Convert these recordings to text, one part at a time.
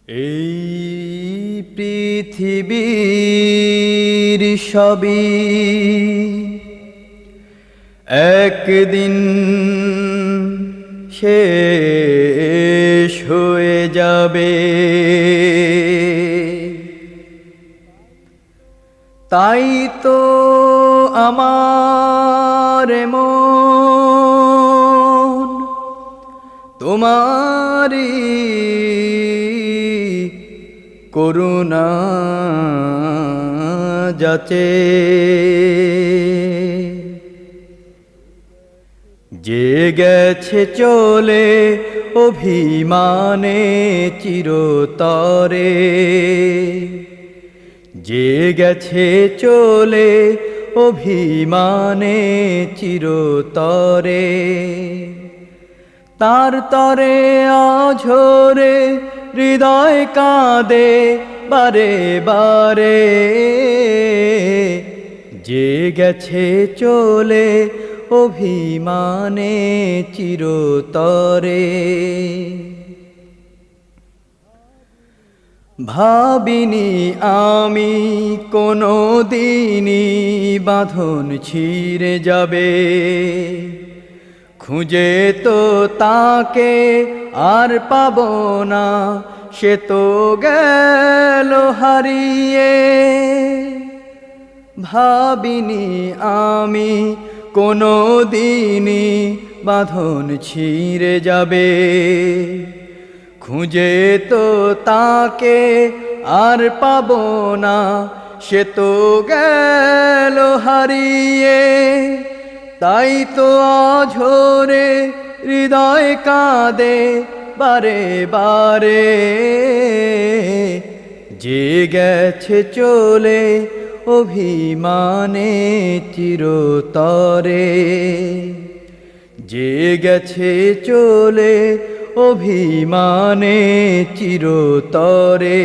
এই পৃথিবীর সবই একদিন শেষ হয়ে যাবে, তাই তো আমার মন তোমারি করুণা যাচে। যে গেছে চলে অভিমানে চিরতরে, যে গেছে চলে অভিমানে চিরতরে, তার তরে আঝরে হৃদয় কাঁদে বারে বারে। যে গেছে চলে অভিমানে চিরতরে, ভাবিনি আমি কোনো দিনই বাঁধন ছিঁড়ে যাবে। খুঁজে তো তাকে আর পাবো না, সে তো গেল হারিয়ে। ভাবিনি আমি কোনো দিনই বাঁধন ছিঁড়ে যাবে। খুঁজে তো তাকে আর পাবো না, সে তো গেল হারিয়ে। তাই তো আঝরে হৃদয় কাঁদে বারে বারে। যে গেছে চলে অভিমানে চিরতরে, যে গেছে চলে অভিমানে চিরতরে।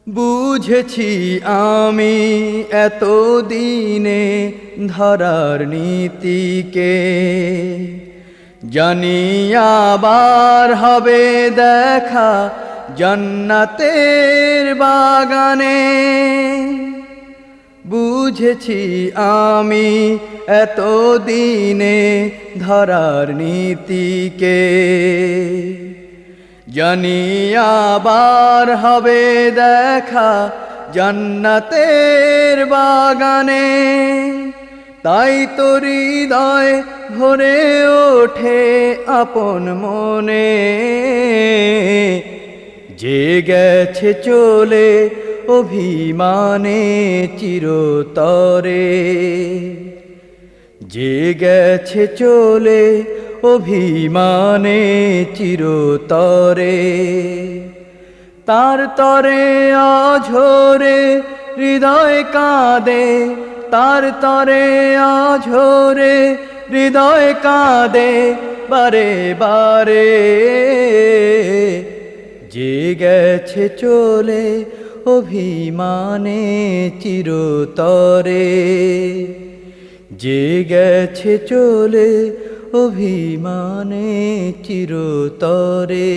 বুঝেছি আমি এতদিনে ধরার নীতিকে, জানি আবার হবে দেখা জান্নাতের বাগানে। বুঝেছি আমি এতদিনে ধরার নীতিকে, জানি আবার হবে দেখা জান্নাতের বাগানে। তাই তো হৃদয় ভরে ওঠে আপন মনে। যে গেছে চলে অভিমানে চিরতরে, যে গেছে চলে অভিমানে চিরতরে, তার তরে আঝরে হৃদয় কাঁদে, তার তরে আঝরে হৃদয় কাঁদে বারে বারে। যে গেছে চলে অভিমানে চিরতরে, যে গেছে চলে অভিমানে চিরতরে।